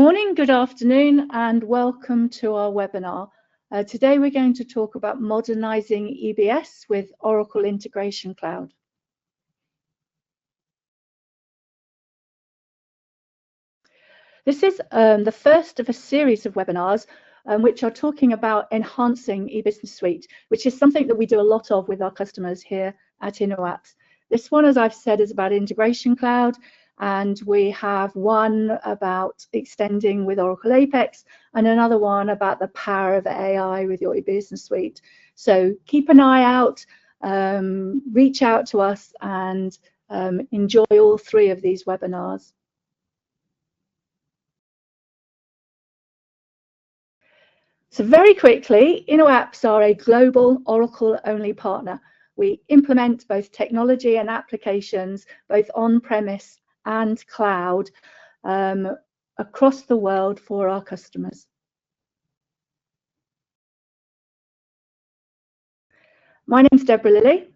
morning, good afternoon, and welcome to our webinar. Today we're going to talk about modernizing EBS with Oracle Integration Cloud. This is the first of a series of webinars which are talking about enhancing eBusiness Suite, which is something that we do a lot of with our customers here at InoApps. This one, as I've said, is about Integration Cloud, and we have one about extending with Oracle Apex and another one about the power of AI with your eBusiness Suite. So keep an eye out, reach out to us, and enjoy all three of these webinars. So very quickly, InoApps are a global Oracle-only partner. We implement both technology and applications, both on-premise and cloud, across the world for our customers. My name's Deborah Lilly,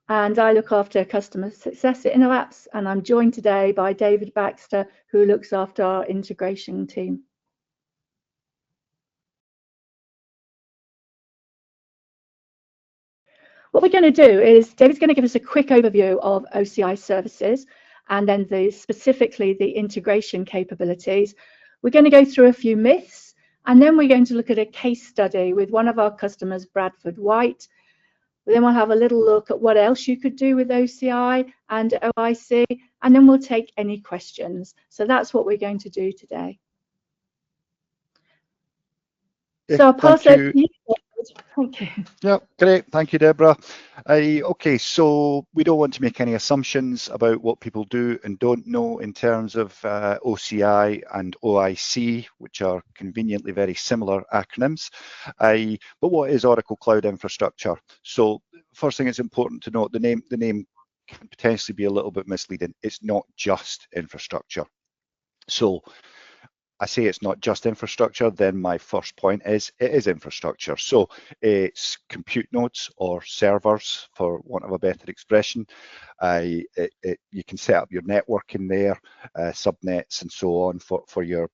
and I look after customer success at InoApps, and I'm joined today by David Baxter, who looks after our integration team. What we're going to do is David's going to give us a quick overview of OCI services and then specifically the integration capabilities. We're going to go through a few myths, and then we're going to look at a case study with one of our customers, Bradford White. Then we'll have a little look at what else you could do with OCI and OIC, and then we'll take any questions. So that's what we're going to do today. So I'll pass over to you. Thank you. Yeah, great. Thank you, Deborah. Okay, so we don't want to make any assumptions about what people do and don't know in terms of OCI and OIC, which are conveniently very similar acronyms. But what is Oracle Cloud Infrastructure? So first thing, it's important to note the name can potentially be a little bit misleading. It's not just infrastructure. So I say it's not just infrastructure, then my first point is it is infrastructure. So it's compute nodes or servers, for want of a better expression. You can set up your network in there, subnets and so on for your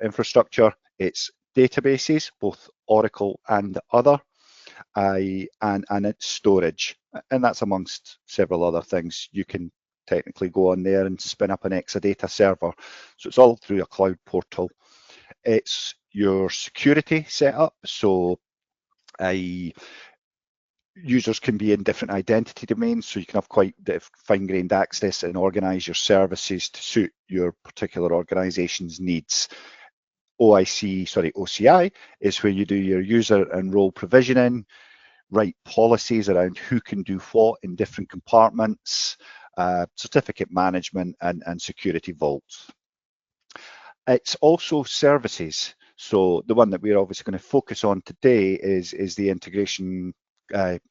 infrastructure. It's databases, both Oracle and other, and it's storage. And that's amongst several other things. You can technically go on there and spin up an Exadata server. So it's all through a cloud portal. It's your security setup. So users can be in different identity domains, so you can have quite fine-grained access and organize your services to suit your particular organization's needs. OCI is where you do your user and role provisioning, write policies around who can do what in different compartments, certificate management and security vaults. It's also services. So the one that we're obviously going to focus on today is the integration,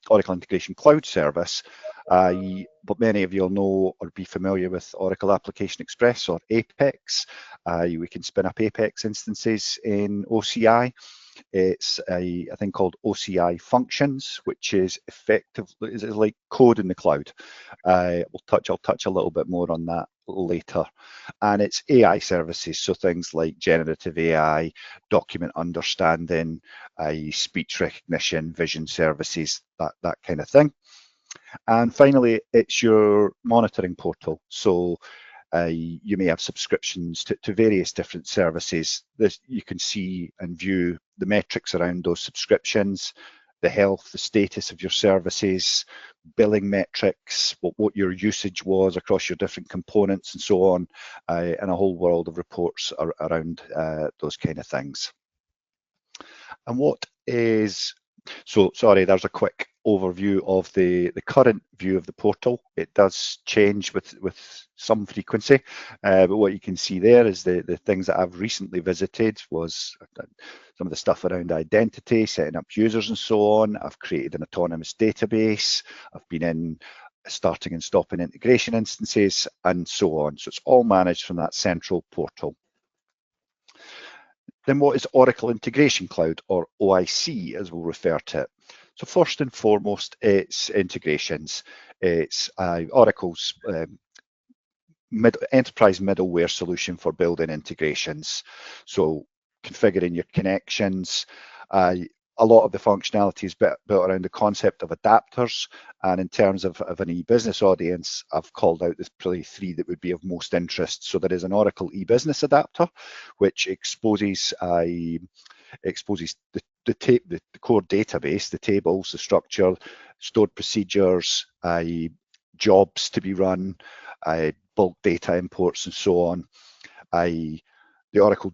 Oracle Integration Cloud Service. But many of you will know or be familiar with Oracle Application Express or Apex. We can spin up Apex instances in OCI. It's a thing called OCI Functions, which is effectively is like code in the cloud. I'll touch a little bit more on that later. And it's AI services, so things like generative AI, document understanding, speech recognition, vision services, that kind of thing. And finally, it's your monitoring portal. So you may have subscriptions to various different services. You can see and view the metrics around those subscriptions, the health, the status of your services, billing metrics, what your usage was across your different components and so on, and a whole world of reports around those kind of things. And what is, so sorry, there's a quick overview of the current view of the portal. It does change with some frequency, but what you can see there is the things that I've recently visited was some of the stuff around identity, setting up users and so on. I've created an autonomous database. I've been in starting and stopping integration instances and so on. So it's all managed from that central portal. Then what is Oracle Integration Cloud, or OIC as we'll refer to it? So first and foremost, it's integrations. It's Oracle's enterprise middleware solution for building integrations. So configuring your connections. A lot of the functionality is built around the concept of adapters, and in terms of an e-business audience, I've called out probably 3 that would be of most interest. So there is an Oracle e-business adapter, which exposes the core database, the tables, the structure, stored procedures, jobs to be run, bulk data imports, and so on.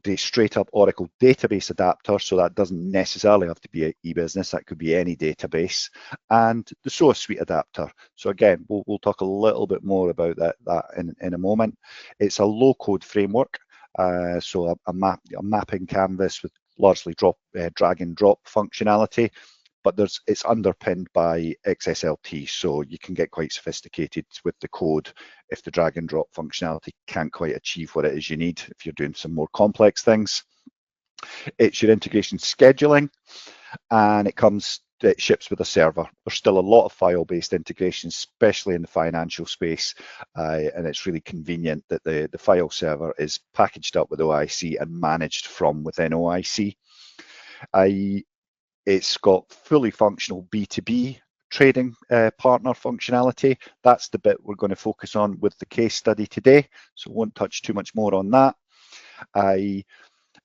The straight up Oracle database adapter, so that doesn't necessarily have to be an e-business, that could be any database, and the source suite adapter. So again, we'll talk a little bit more about that in a moment. It's a low-code framework, so a mapping canvas with largely drag and drop functionality, but it's underpinned by XSLT, so you can get quite sophisticated with the code if the drag and drop functionality can't quite achieve what it is you need if you're doing some more complex things. It's your integration scheduling, and it ships with a server. There's still a lot of file-based integrations, especially in the financial space, and it's really convenient that the file server is packaged up with OIC and managed from within OIC. It's got fully functional B2B trading partner functionality. That's the bit we're going to focus on with the case study today, so won't touch too much more on that.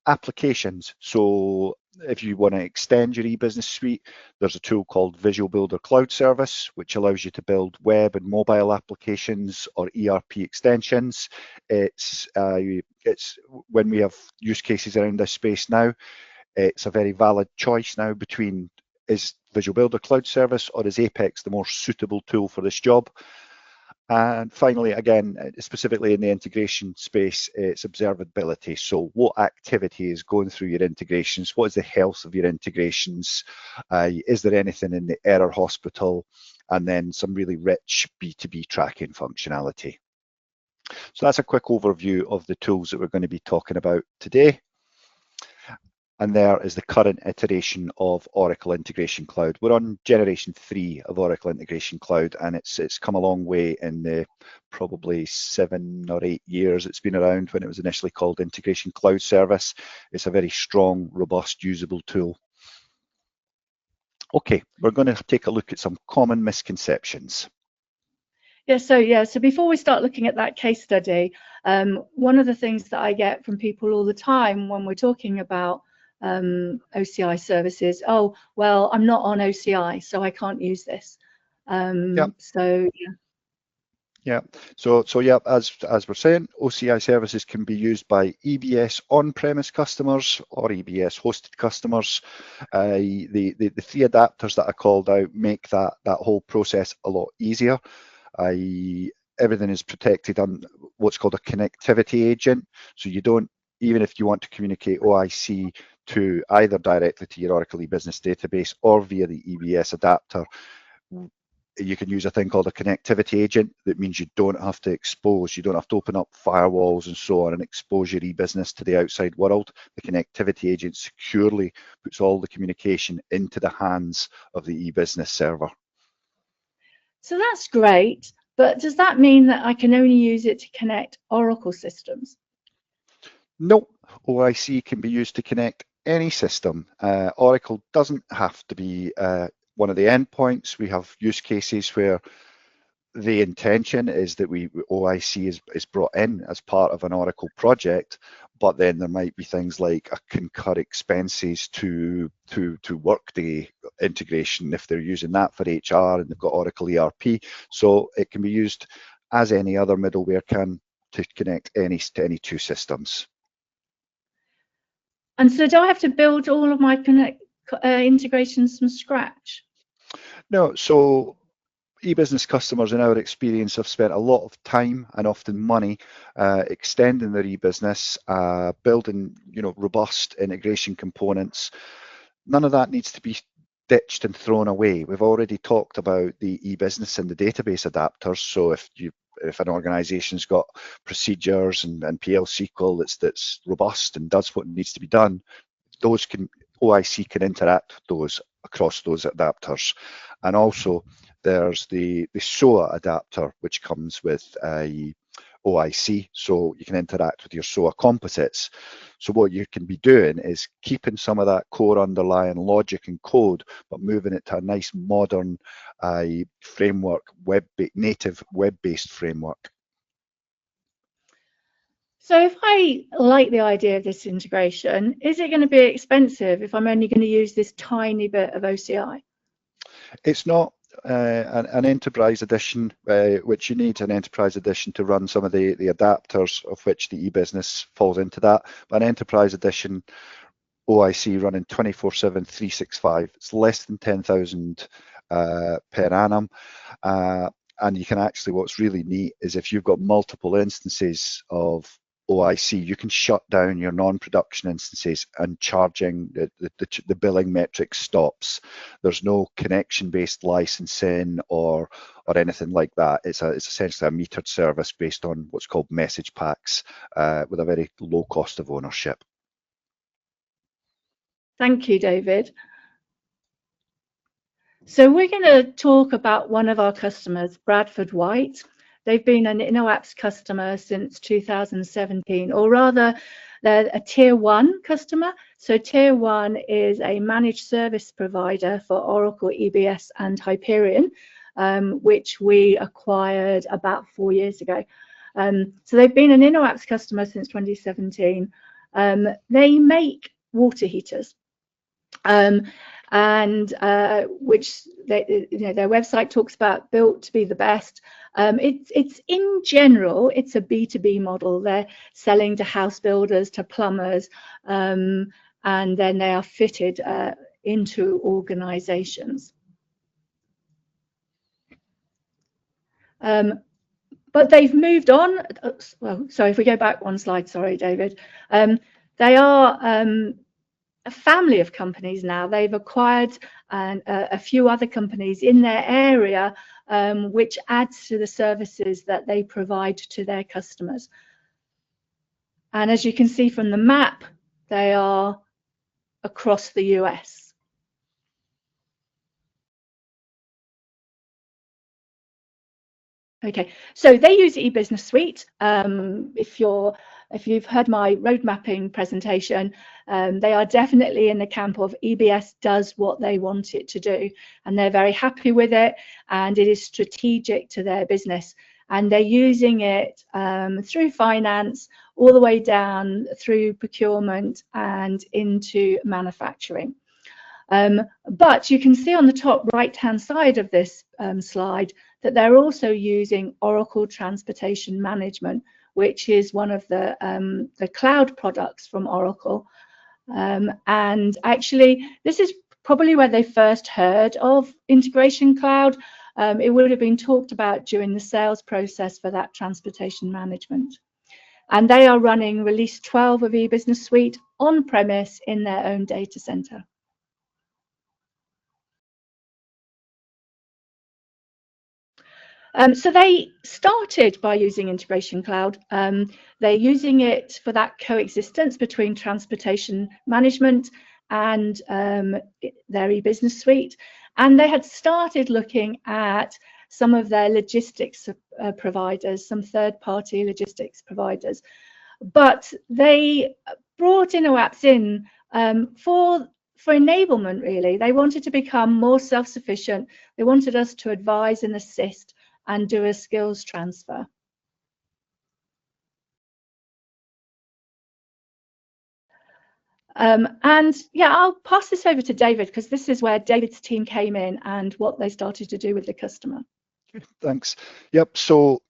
Applications. So if you want to extend your e-business suite, there's a tool called Visual Builder Cloud Service, which allows you to build web and mobile applications or ERP extensions. It's when we have use cases around this space now, it's a very valid choice now between is Visual Builder Cloud Service or is Apex the more suitable tool for this job. And finally, again, specifically in the integration space, it's observability. So what activity is going through your integrations? What is the health of your integrations? Is there anything in the error hospital? And then some really rich B2B tracking functionality. So that's a quick overview of the tools that we're going to be talking about today. And there is the current iteration of Oracle Integration Cloud. We're on generation 3 of Oracle Integration Cloud, and it's come a long way in the probably 7 or 8 years it's been around when it was initially called Integration Cloud Service. It's a very strong, robust, usable tool. Okay, we're going to take a look at some common misconceptions. So before we start looking at that case study, one of the things that I get from people all the time when we're talking about OCI services, oh, well, I'm not on OCI, so I can't use this. So as we're saying, OCI services can be used by EBS on-premise customers or EBS hosted customers. The 3 adapters that I called out make that whole process a lot easier. Everything is protected on what's called a connectivity agent, so you don't, even if you want to communicate OIC to either directly to your Oracle eBusiness database or via the EBS adapter, you can use a thing called a connectivity agent. That means you don't have to open up firewalls and so on and expose your eBusiness to the outside world. The connectivity agent securely puts all the communication into the hands of the eBusiness server. So that's great, but does that mean that I can only use it to connect Oracle systems? No, OIC can be used to connect any system. Oracle doesn't have to be one of the endpoints. We have use cases where the intention is that OIC is brought in as part of an Oracle project, but then there might be things like a concur expenses to Workday integration if they're using that for HR and they've got Oracle ERP. So it can be used as any other middleware can to connect to any 2 systems. And so do I have to build all of my integrations from scratch? No, so eBusiness customers in our experience have spent a lot of time and often money extending their eBusiness, building robust integration components. None of that needs to be ditched and thrown away. We've already talked about the eBusiness and the database adapters. So if an organization's got procedures and PL SQL that's robust and does what needs to be done, OIC can interact with those across those adapters. And also there's the SOA adapter, which comes with OIC, so you can interact with your SOA composites. So what you can be doing is keeping some of that core underlying logic and code, but moving it to a nice modern framework, native web-based framework. So if I like the idea of this integration, is it going to be expensive if I'm only going to use this tiny bit of OCI? It's not an enterprise edition, which you need an enterprise edition to run some of the adapters, of which the e-business falls into that. But an enterprise edition OIC running 24/7, 365. It's less than 10,000 per annum. And you can actually, what's really neat is if you've got multiple instances of OIC, you can shut down your non-production instances and charging the billing metric stops. There's no connection-based licensing or anything like that. It's essentially a metered service based on what's called message packs with a very low cost of ownership. Thank you, David. So we're going to talk about one of our customers, Bradford White. They've been an InoApps customer since 2017, or rather, they're a Tier 1 customer. So Tier 1 is a managed service provider for Oracle, EBS, and Hyperion, which we acquired about 4 years ago. So they've been an InoApps customer since 2017. They make water heaters. Which their website talks about built to be the best. It's in general, it's a B2B model. They're selling to house builders, to plumbers, and then they are fitted into organizations. But they've moved on. Well, sorry, if we go back one slide, sorry, David. They are a family of companies now. They've acquired a few other companies in their area, which adds to the services that they provide to their customers. And as you can see from the map, they are across the US. Okay, so they use eBusiness Suite. If you've heard my road mapping presentation, they are definitely in the camp of EBS does what they want it to do, and they're very happy with it, and it is strategic to their business. And they're using it through finance, all the way down through procurement and into manufacturing. But you can see on the top right-hand side of this slide that they're also using Oracle Transportation Management, which is one of the cloud products from Oracle. And actually, this is probably where they first heard of Integration Cloud. It would have been talked about during the sales process for that transportation management. And they are running release 12 of eBusiness Suite on-premise in their own data center. So they started by using Integration Cloud. They're using it for that coexistence between transportation management and their eBusiness Suite. And they had started looking at some of their logistics providers, some third-party logistics providers. But they brought InoApps in for enablement, really. They wanted to become more self-sufficient. They wanted us to advise and assist and do a skills transfer. And yeah, I'll pass this over to David, because this is where David's team came in and what they started to do with the customer. Thanks. Yep, so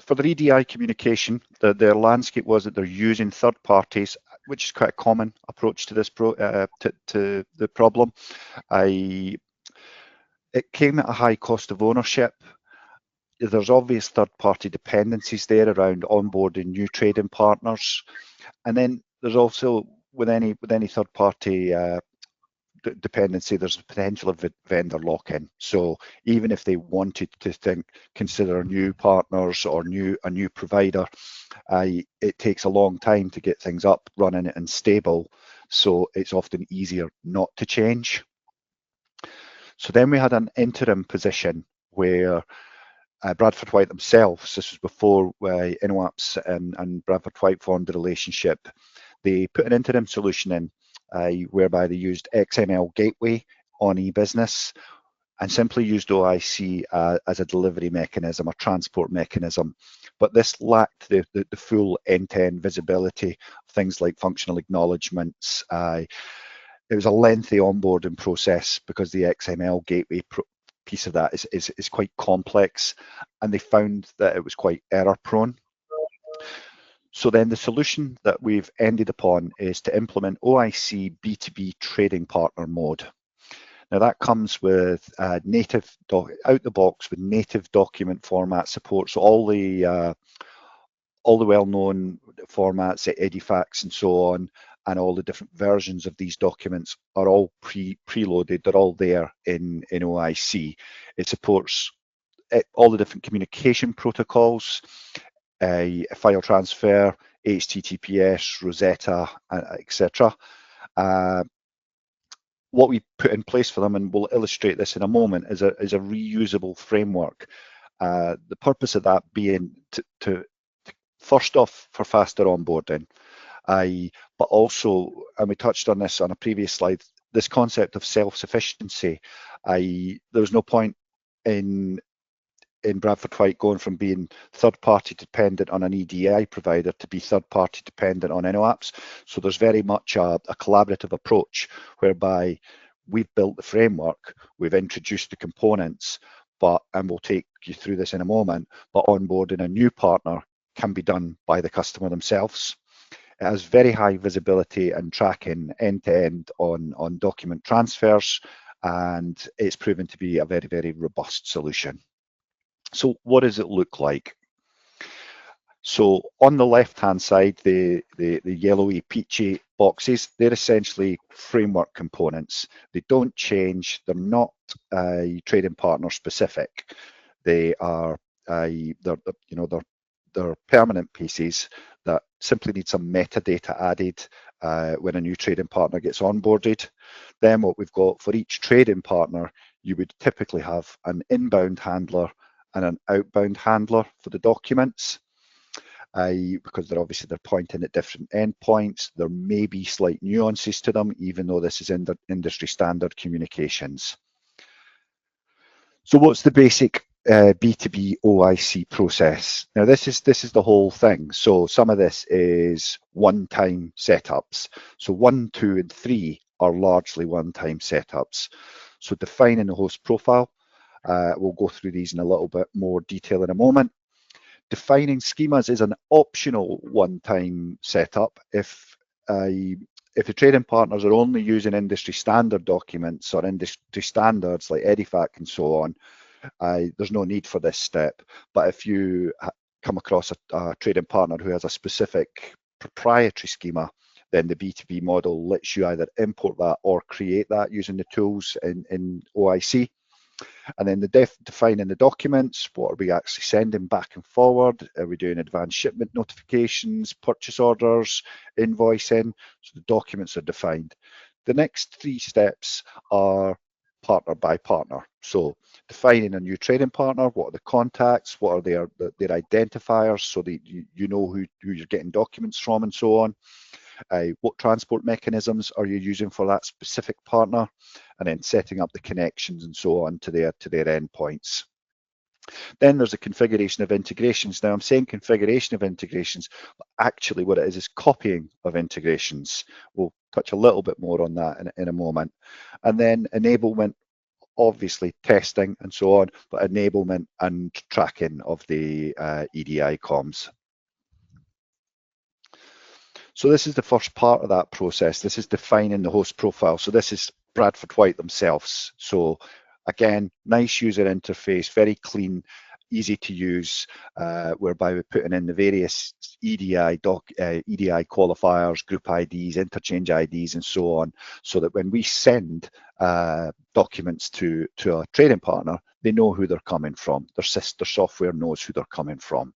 for the EDI communication, their landscape was that they're using third parties, which is quite a common approach to this to the problem. It came at a high cost of ownership. There's obvious third-party dependencies there around onboarding new trading partners, and then there's also with any third-party dependency, there's a potential of vendor lock-in. So even if they wanted to consider new partners or a new provider, it takes a long time to get things up, running, and stable. So it's often easier not to change. So then we had an interim position where Bradford White themselves, this was before InoApps and Bradford White formed a relationship, they put an interim solution in whereby they used XML Gateway on eBusiness and simply used OIC as a delivery mechanism, a transport mechanism. But this lacked the full end-to-end visibility of things like functional acknowledgements. It was a lengthy onboarding process because the XML Gateway piece of that is quite complex, and they found that it was quite error prone. So then the solution that we've ended upon is to implement OIC B2B trading partner mode. Now that comes with native out the box with native document format support. So all the well-known formats, Edifax and so on, and all the different versions of these documents are all preloaded. They're all there in OIC. It supports all the different communication protocols, file transfer, HTTPS, Rosetta, etc. What we put in place for them, and we'll illustrate this in a moment, is a reusable framework. The purpose of that being to first off, for faster onboarding, but also, and we touched on this on a previous slide, this concept of self-sufficiency. There was no point in Bradford White going from being third-party dependent on an EDI provider to be third-party dependent on InoApps. So there's very much a collaborative approach whereby we've built the framework, we've introduced the components, and we'll take you through this in a moment, but onboarding a new partner can be done by the customer themselves. It has very high visibility and tracking end-to-end on document transfers, and it's proven to be a very, very robust solution. So what does it look like? So on the left-hand side, the yellowy, peachy boxes, they're essentially framework components. They don't change. They're not trading partner specific. They are they're permanent pieces that simply need some metadata added when a new trading partner gets onboarded. Then what we've got for each trading partner, you would typically have an inbound handler and an outbound handler for the documents, because they're pointing at different endpoints. There may be slight nuances to them, even though this is industry standard communications. So what's the basic B2B OIC process? Now this is the whole thing. So some of this is one-time setups. So 1, 2, and 3 are largely one-time setups. So defining the host profile, we'll go through these in a little bit more detail in a moment. Defining schemas is an optional one-time setup if the trading partners are only using industry standard documents or industry standards like Edifac and so on, there's no need for this step. But if you come across a trading partner who has a specific proprietary schema, then the B2B model lets you either import that or create that using the tools in OIC. And then defining the documents, what are we actually sending back and forward? Are we doing advanced shipment notifications, purchase orders, invoicing? So the documents are defined. The next 3 steps are partner by partner. So defining a new trading partner, what are the contacts, what are their identifiers so that you know who you're getting documents from and so on. What transport mechanisms are you using for that specific partner, and then setting up the connections and so on to their endpoints. Then there's a configuration of integrations. Now I'm saying configuration of integrations, but actually what it is copying of integrations. We'll touch a little bit more on that in a moment. And then enablement, obviously testing and so on, but enablement and tracking of the EDI comms. So this is the first part of that process. This is defining the host profile. So this is Bradford White themselves. So again, nice user interface, very clean, easy to use, whereby we're putting in the various EDI qualifiers, group IDs, interchange IDs, and so on, so that when we send documents to a trading partner, they know who they're coming from. Their software knows who they're coming from.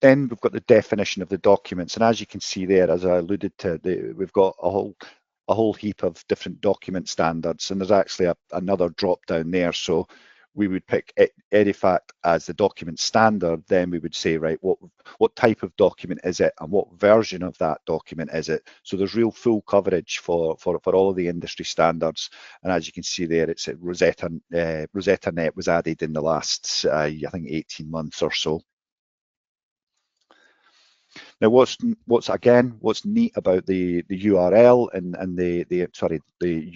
Then we've got the definition of the documents, and as you can see there, as I alluded to, we've got a a whole heap of different document standards, and there's actually another drop down there. So we would pick Edifact as the document standard. Then we would say, right, what type of document is it, and what version of that document is it? So there's real full coverage for all of the industry standards. And as you can see there, it's Rosetta Net was added in the last I think 18 months or so. Now, what's neat about the URL and the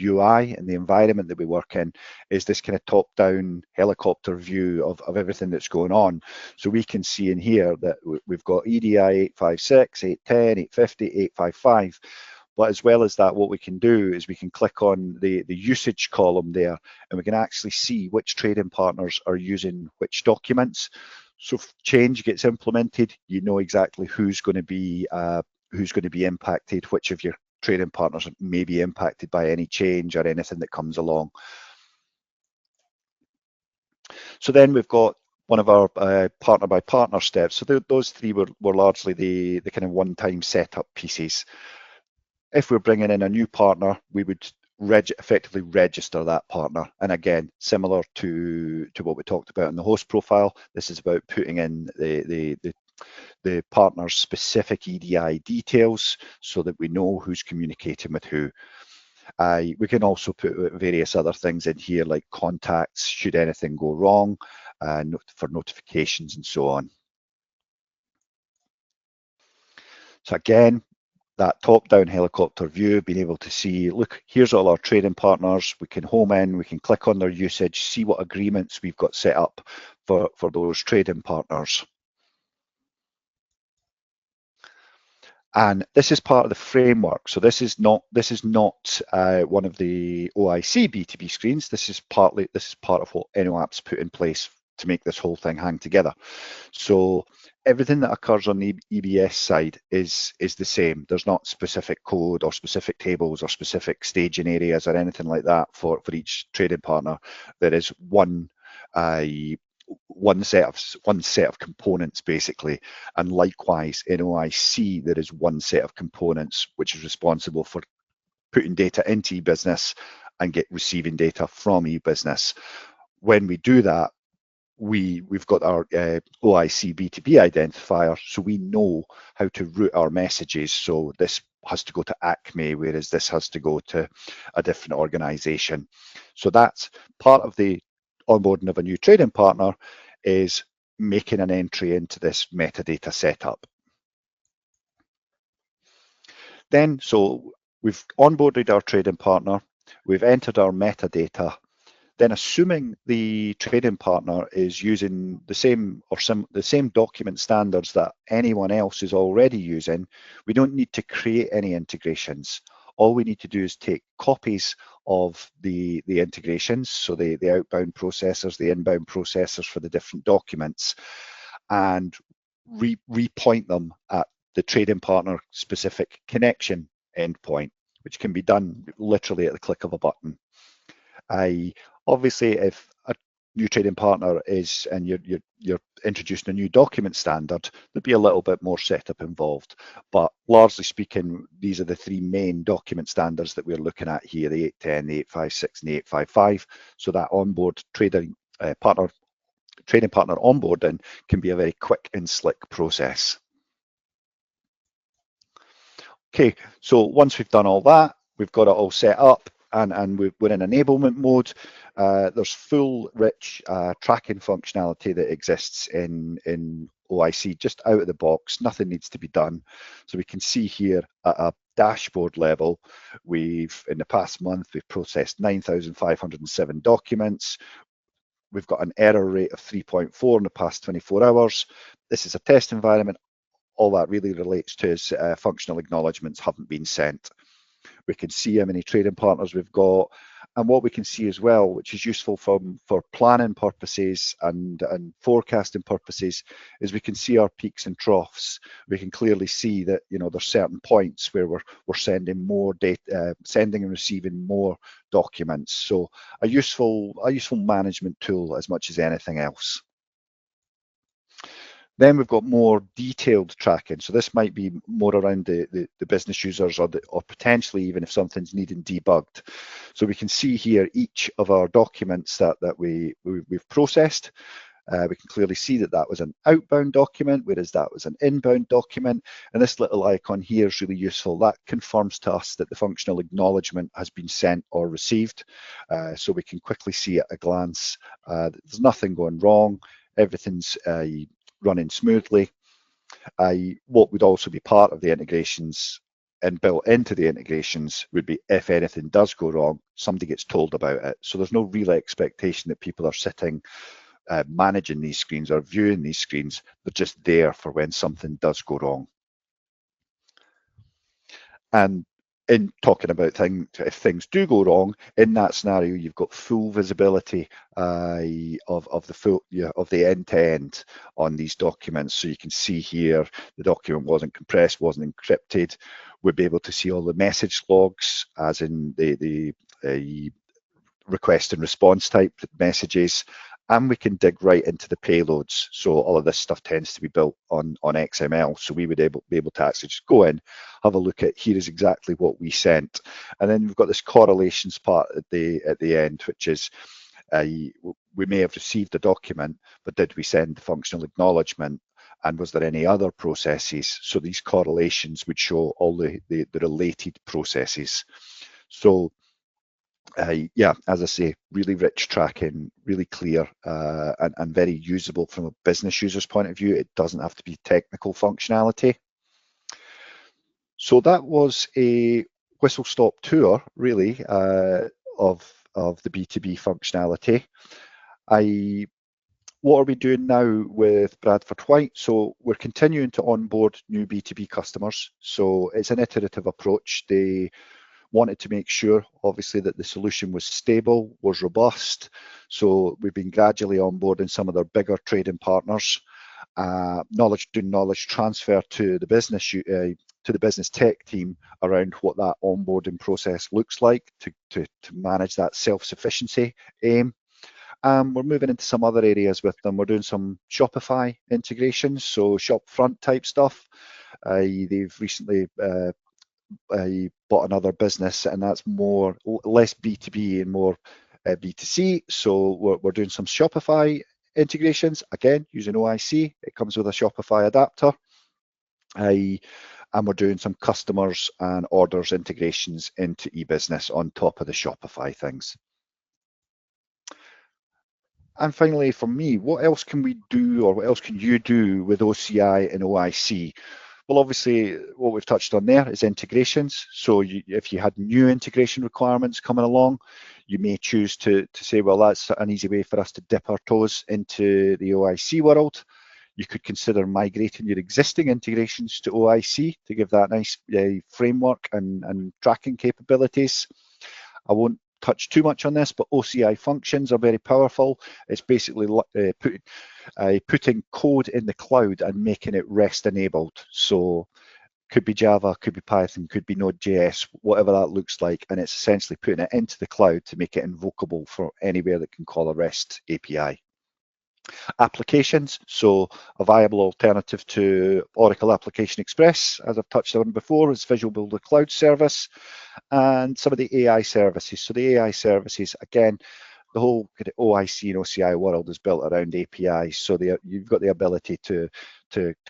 UI and the environment that we work in is this kind of top-down helicopter view of everything that's going on. So we can see in here that we've got EDI 856, 810, 850, 855. But as well as that, what we can do is we can click on the usage column there, and we can actually see which trading partners are using which documents. So if change gets implemented, you know exactly who's going to be impacted, which of your trading partners may be impacted by any change or anything that comes along. So then we've got one of our partner by partner steps. So those three were largely the kind of one-time setup pieces. If we're bringing in a new partner, we would effectively register that partner. And again, similar to what we talked about in the host profile, this is about putting in the partner's specific EDI details so that we know who's communicating with who. We can also put various other things in here like contacts should anything go wrong, for notifications and so on. So again, that top-down helicopter view, being able to see, look, here's all our trading partners. We can home in, we can click on their usage, see what agreements we've got set up for those trading partners. And this is part of the framework. So this is not one of the OIC B2B screens. This is part of what InoApps put in place to make this whole thing hang together. So everything that occurs on the EBS side is the same. There's not specific code or specific tables or specific staging areas or anything like that for each trading partner. There is one set of components basically, and likewise in OIC there is one set of components which is responsible for putting data into eBusiness and receiving data from eBusiness. When we do that, we've got our OIC B2B identifier, so we know how to route our messages. So this has to go to Acme, whereas this has to go to a different organization. So that's part of the onboarding of a new trading partner, is making an entry into this metadata setup. Then, so we've onboarded our trading partner, we've entered our metadata. Then, assuming the trading partner is using the same document standards that anyone else is already using, we don't need to create any integrations. All we need to do is take copies of the integrations, so the outbound processors, the inbound processors for the different documents, and repoint them at the trading partner specific connection endpoint, which can be done literally at the click of a button. Obviously, if a new trading partner is, and you're introducing a new document standard, there'd be a little bit more setup involved. But largely speaking, these are the three main document standards that we're looking at here: the 810, the 856, and the 855. So that onboard trading partner onboarding can be a very quick and slick process. Okay, so once we've done all that, we've got it all set up, and we're in enablement mode. There's full rich tracking functionality that exists in OIC just out of the box. Nothing needs to be done. So we can see here at a dashboard level, in the past month, we've processed 9,507 documents. We've got an error rate of 3.4 in the past 24 hours. This is a test environment. All that really relates to is functional acknowledgements haven't been sent. We can see how many trading partners we've got, and what we can see as well, which is useful for planning purposes and forecasting purposes, is we can see our peaks and troughs. We can clearly see that there's certain points where we're sending more data, sending and receiving more documents. So a useful management tool as much as anything else. Then we've got more detailed tracking. So this might be more around the business users or potentially even if something's needing debugged. So we can see here each of our documents that we've processed. We can clearly see that that was an outbound document, whereas that was an inbound document. And this little icon here is really useful. That confirms to us that the functional acknowledgement has been sent or received. So we can quickly see at a glance there's nothing going wrong. Everything's running smoothly. What would also be part of the integrations and built into the integrations would be if anything does go wrong, somebody gets told about it. So there's no real expectation that people are sitting managing these screens or viewing these screens. They're just there for when something does go wrong. And in talking about if things do go wrong, in that scenario, you've got full visibility of the end to end on these documents. So you can see here the document wasn't compressed, wasn't encrypted. We'll be able to see all the message logs, as in the request and response type messages, and we can dig right into the payloads. So all of this stuff tends to be built on XML. So we would be able to actually just go in, have a look at here is exactly what we sent. And then we've got this correlations part at the end, which is we may have received a document, but did we send the functional acknowledgement? And was there any other processes? So these correlations would show all the related processes. So yeah, as I say, really rich tracking, really clear and very usable from a business user's point of view. It doesn't have to be technical functionality. So that was a whistle-stop tour, really, of the B2B functionality. What are we doing now with Bradford White? So we're continuing to onboard new B2B customers. So it's an iterative approach. They wanted to make sure, obviously, that the solution was stable, was robust. So we've been gradually onboarding some of their bigger trading partners, doing knowledge transfer to the business tech team around what that onboarding process looks like to manage that self-sufficiency aim. We're moving into some other areas with them. We're doing some Shopify integrations, so shop front type stuff. They've recently bought another business, and that's less B2B and more B2C. So we're doing some Shopify integrations, again, using OIC. It comes with a Shopify adapter. And we're doing some customers and orders integrations into eBusiness on top of the Shopify things. And finally, for me, what else can we do, or what else can you do with OCI and OIC? Well, obviously, what we've touched on there is integrations. So if you had new integration requirements coming along, you may choose to say, well, that's an easy way for us to dip our toes into the OIC world. You could consider migrating your existing integrations to OIC to give that nice framework and tracking capabilities. I won't touch too much on this, but OCI functions are very powerful. It's basically putting code in the cloud and making it REST enabled. So could be Java, could be Python, could be Node.js, whatever that looks like, and it's essentially putting it into the cloud to make it invocable for anywhere that can call a REST API. Applications, so a viable alternative to Oracle Application Express, as I've touched on before, is Visual Builder Cloud Service, and some of the AI services. So the AI services, again, the whole OIC and OCI world is built around APIs. So you've got the ability to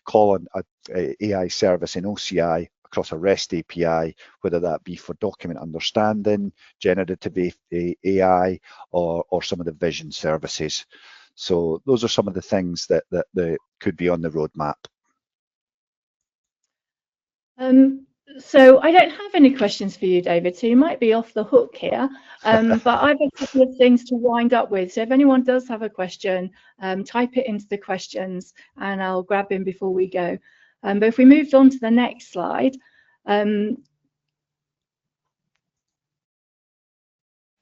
call on an AI service in OCI across a REST API, whether that be for document understanding, generative AI, or some of the vision services. So those are some of the things that could be on the roadmap. So I don't have any questions for you, David, so you might be off the hook here, but I've a couple of things to wind up with. So if anyone does have a question, type it into the questions and I'll grab him before we go. But if we moved on to the next slide, if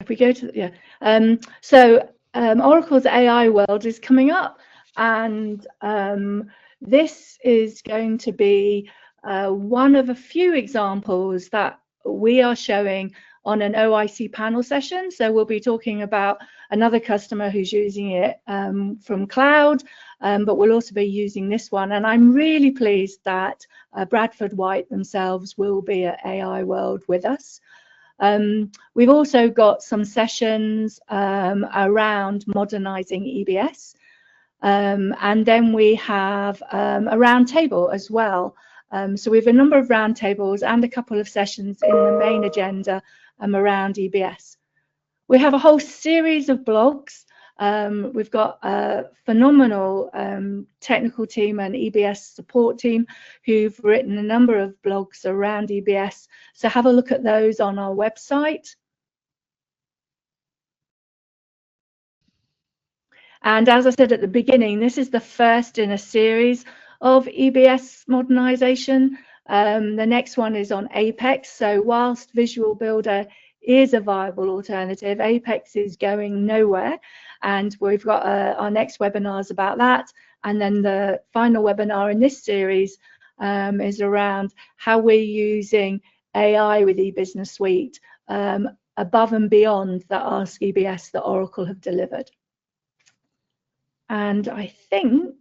we go to, Oracle's AI world is coming up, and this is going to be one of a few examples that we are showing on an OIC panel session. So we'll be talking about another customer who's using it from cloud, but we'll also be using this one. And I'm really pleased that Bradford White themselves will be at AI World with us. We've also got some sessions around modernising EBS. And then we have a roundtable as well. So we have a number of roundtables and a couple of sessions in the main agenda around EBS. We have a whole series of blogs. We've got a phenomenal technical team and EBS support team who've written a number of blogs around EBS. So have a look at those on our website. And as I said at the beginning, this is the first in a series of EBS modernisation. The next one is on Apex. So whilst Visual Builder is a viable alternative, Apex is going nowhere. And we've got our next webinars about that. And then the final webinar in this series is around how we're using AI with eBusiness Suite above and beyond the Ask EBS that Oracle have delivered. And I think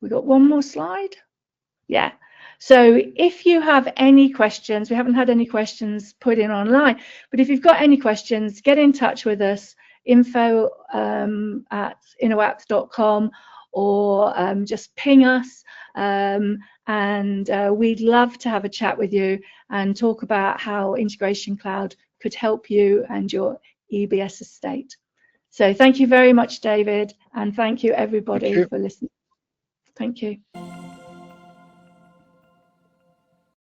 we got one more slide. Yeah. So if you have any questions, we haven't had any questions put in online, but if you've got any questions, get in touch with us, info@inoapps.com, or just ping us, and we'd love to have a chat with you and talk about how Integration Cloud could help you and your EBS estate. So thank you very much, David, and thank you everybody for listening. Thank you.